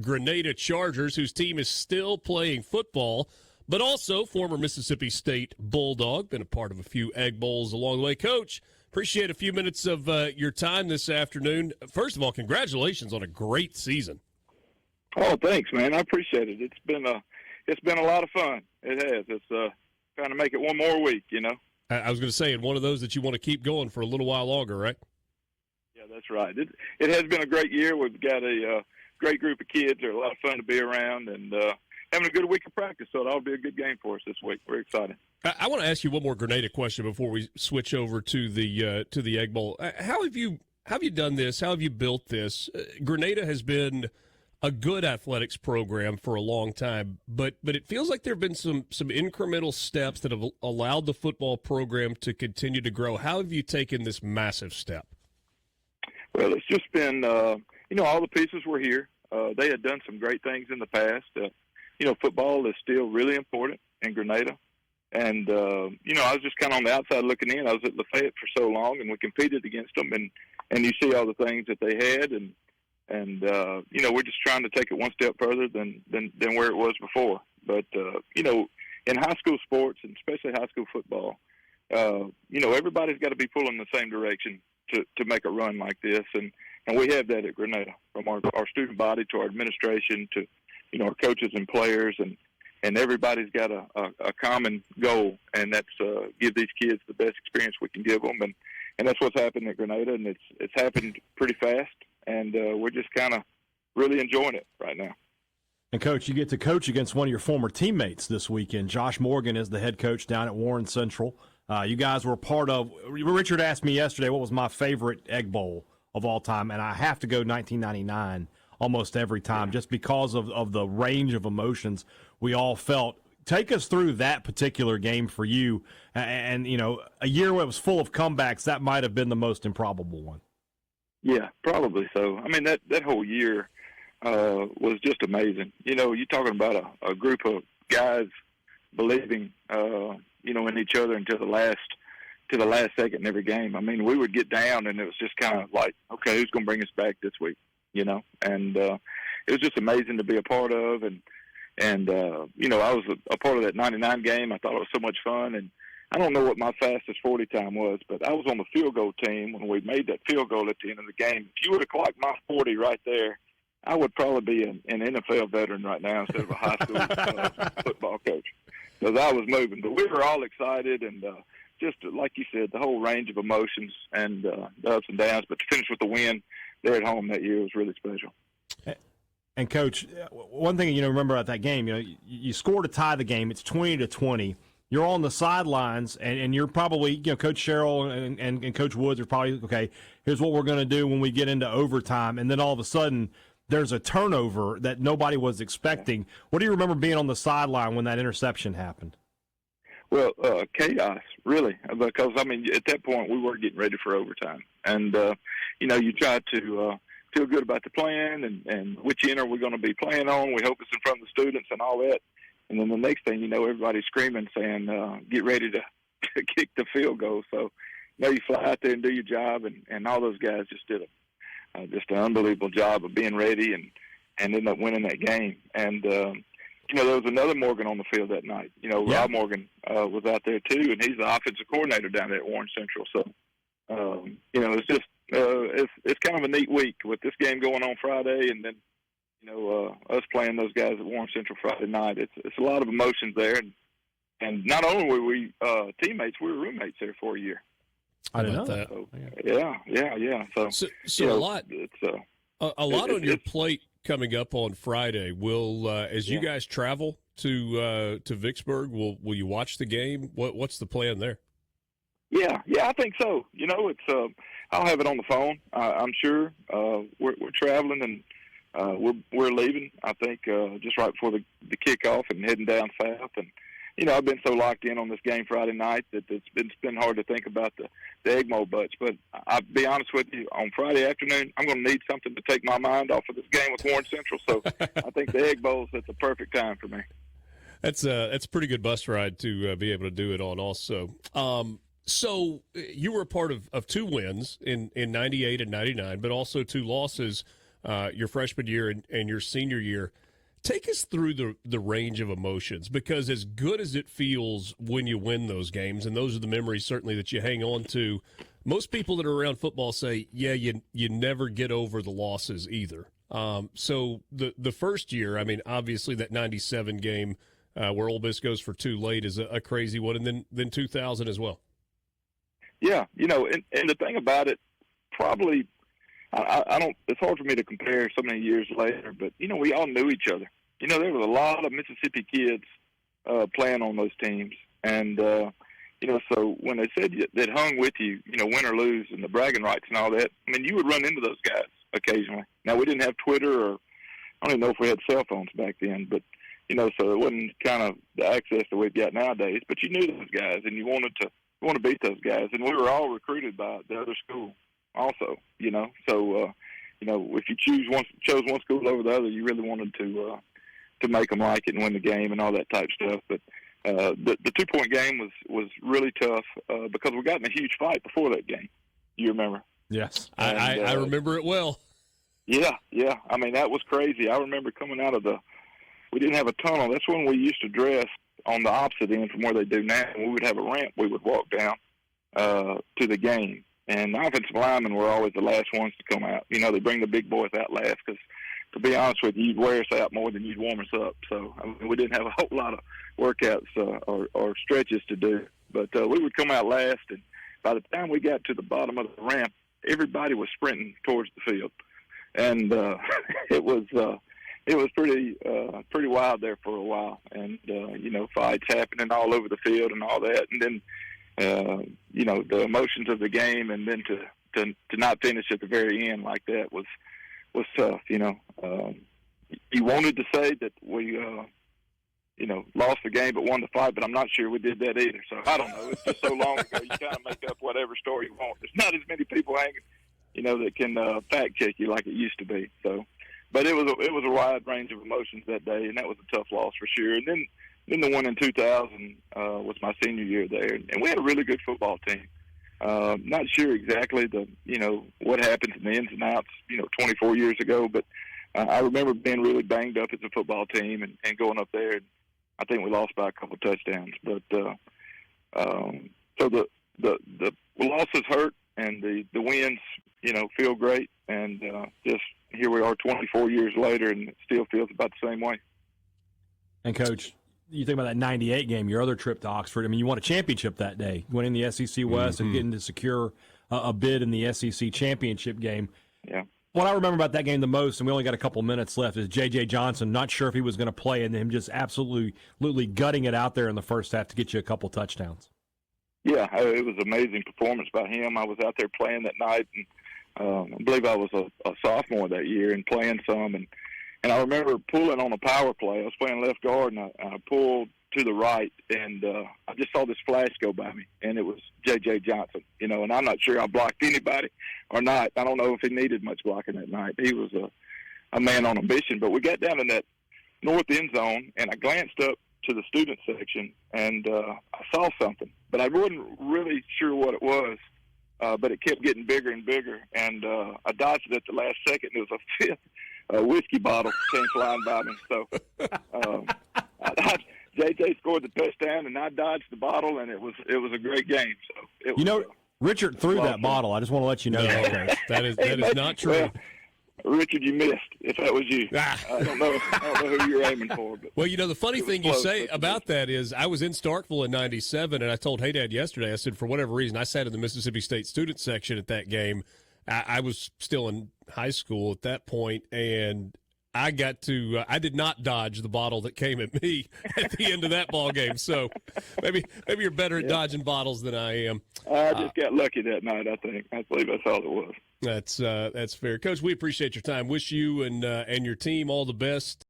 Grenada Chargers, whose team is still playing football, but also former Mississippi State Bulldog, been a part of a few Egg Bowls along the way. Coach, appreciate a few minutes of your time this afternoon. First of all, congratulations on a great season. Oh, thanks, man. I appreciate it. It's been a lot of fun. It has. It's trying to make it one more week, you know. I was going to say, and one of those that you want to keep going for a little while longer, right? Yeah, that's right. It has been a great year. We've got a great group of kids. They're a lot of fun to be around, and having a good week of practice, so that'll be a good game for us this week. We're excited. I want to ask you one more Grenada question before we switch over to the Egg Bowl. How have you done this? How have you built this? Grenada has been a good athletics program for a long time, but it feels like there have been some incremental steps that have allowed the football program to continue to grow. How have you taken this massive step? Well, it's just been, all the pieces were here. They had done some great things in the past. Football is still really important in Grenada. And, I was just kind of on the outside looking in. I was at Lafayette for so long, and we competed against them, and you see all the things that they had, and we're just trying to take it one step further than where it was before. But, in high school sports, and especially high school football, everybody's got to be pulling in the same direction to make a run like this. And we have that at Grenada, from our student body to our administration to, our coaches and players. And everybody's got a common goal, and that's give these kids the best experience we can give them. And that's what's happened at Grenada, and it's happened pretty fast. And we're just kind of really enjoying it right now. And, Coach, you get to coach against one of your former teammates this weekend. Josh Morgan is the head coach down at Warren Central. You guys were part of – Richard asked me yesterday what was my favorite Egg Bowl of all time, and I have to go 1999 almost every time just because of the range of emotions we all felt. Take us through that particular game for you. And a year where it was full of comebacks, that might have been the most improbable one. Yeah, probably so. I mean, that whole year was just amazing. You're talking about a group of guys believing, in each other until the last second in every game. I mean, we would get down, and it was just kind of like, okay, who's going to bring us back this week? And it was just amazing to be a part of. And I was a part of that 99 game. I thought it was so much fun. And I don't know what my fastest 40 time was, but I was on the field goal team when we made that field goal at the end of the game. If you would have clocked my 40 right there, I would probably be an NFL veteran right now instead of a high school football coach, because I was moving. But we were all excited, and just like you said, the whole range of emotions and the ups and downs. But to finish with the win there at home that year was really special. And, Coach, one thing remember about that game, you scored to tie the game. It's 20-20. You're on the sidelines, and you're probably, Coach Sherrill and Coach Woods are probably, okay, here's what we're going to do when we get into overtime. And then all of a sudden, there's a turnover that nobody was expecting. What do you remember being on the sideline when that interception happened? Well, chaos, really, because, at that point, we were getting ready for overtime. And, you try to feel good about the plan and which end are we going to be playing on. We hope it's in front of the students and all that. And then the next thing everybody's screaming, saying, get ready to kick the field goal. So, you fly out there and do your job, and all those guys just did just an unbelievable job of being ready and ended up winning that game. And, there was another Morgan on the field that night. Rob Morgan was out there too, and he's the offensive coordinator down there at Warren Central. So, it's just it's kind of a neat week with this game going on Friday, and then us playing those guys at Warren Central Friday night. It's a lot of emotions there, and not only were we teammates, we were roommates there for a year. I didn't know that. So, yeah. So a lot. It's a lot on your plate coming up on Friday. Will as you guys travel to Vicksburg, will you watch the game? What's the plan there? Yeah, I think so. It's I'll have it on the phone. I'm sure we're traveling, and we're leaving. I think just right before the kickoff and heading down south. And I've been so locked in on this game Friday night that it's been hard to think about the Egg Bowl butch. But I'll be honest with you, on Friday afternoon, I'm going to need something to take my mind off of this game with Warren Central. So I think the Egg Bowl's at the perfect time for me. That's a pretty good bus ride to be able to do it on also. So you were a part of two wins in 98 and 99, but also two losses your freshman year and your senior year. Take us through the range of emotions, because as good as it feels when you win those games, and those are the memories certainly that you hang on to, most people that are around football say, yeah, you never get over the losses either. So the first year, I mean, obviously that 97 game where Ole Miss goes for 2 late is a crazy one, and then 2000 as well. Yeah, and the thing about it, probably I don't. It's hard for me to compare so many years later, but we all knew each other. There was a lot of Mississippi kids playing on those teams, and so when they said that hung with you, win or lose, and the bragging rights and all that, I mean, you would run into those guys occasionally. Now, we didn't have Twitter, or I don't even know if we had cell phones back then, but so it wasn't kind of the access that we've got nowadays. But you knew those guys, and you want to beat those guys, and we were all recruited by the other school. Also, so if you chose one school over the other, you really wanted to make them like it and win the game and all that type of stuff. But the 2-point game was really tough because we got in a huge fight before that game. You remember? Yes, and, I remember it well. Yeah. I mean, that was crazy. I remember coming out of we didn't have a tunnel. That's when we used to dress on the opposite end from where they do now. We would have a ramp we would walk down to the game. And the offensive linemen were always the last ones to come out. They bring the big boys out last because, to be honest with you, you'd wear us out more than you'd warm us up. So we didn't have a whole lot of workouts or stretches to do. But we would come out last, and by the time we got to the bottom of the ramp, everybody was sprinting towards the field. And it was pretty wild there for a while. And, fights happening all over the field and all that. And then, the emotions of the game, and then to not finish at the very end like that was tough. You wanted to say that we lost the game but won the fight, but I'm not sure we did that either. So I don't know. It's just so long ago. You kind of make up whatever story you want. There's not as many people hanging, that can fact check you like it used to be. So, but it was a wide range of emotions that day, and that was a tough loss for sure. And then the one in 2000 was my senior year there, and we had a really good football team. Not sure exactly what happened in the ins and outs, 24 years ago, but I remember being really banged up as a football team and going up there. And I think we lost by a couple of touchdowns, but so the losses hurt and the wins, feel great, and just here we are 24 years later, and it still feels about the same way. And Coach, you think about that 98 game, your other trip to Oxford. I mean, you won a championship that day. You went in the SEC West and getting to secure a bid in the SEC championship game. Yeah. What I remember about that game the most, and we only got a couple minutes left, is J.J. Johnson, not sure if he was going to play, and him just absolutely gutting it out there in the first half to get you a couple touchdowns. Yeah, it was an amazing performance by him. I was out there playing that night, and I believe I was a sophomore that year and playing some, and I remember pulling on a power play. I was playing left guard, and I pulled to the right, and I just saw this flash go by me, and it was J.J. Johnson, and I'm not sure I blocked anybody or not. I don't know if he needed much blocking that night. He was a man on a mission. But we got down in that north end zone, and I glanced up to the student section, and I saw something, but I wasn't really sure what it was. But it kept getting bigger and bigger, and I dodged it at the last second. It was a fifth whiskey bottle came flying by me. So JJ scored the touchdown, and I dodged the bottle, and it was a great game. So it was, Richard threw that bottle. I just want to let you know that. That is not true. Well, Richard, you missed. If that was you, I don't know who you're aiming for. But well, the funny thing you say about that is, I was in Starkville in '97, and I told Hey Dad yesterday. I said, for whatever reason, I sat in the Mississippi State student section at that game. I was still in high school at that point, and I got to I did not dodge the bottle that came at me at the end of that ball game. So maybe you're better at dodging bottles than I am. I just got lucky that night, I think. I believe that's all it was. That's fair. Coach, we appreciate your time. Wish you and your team all the best.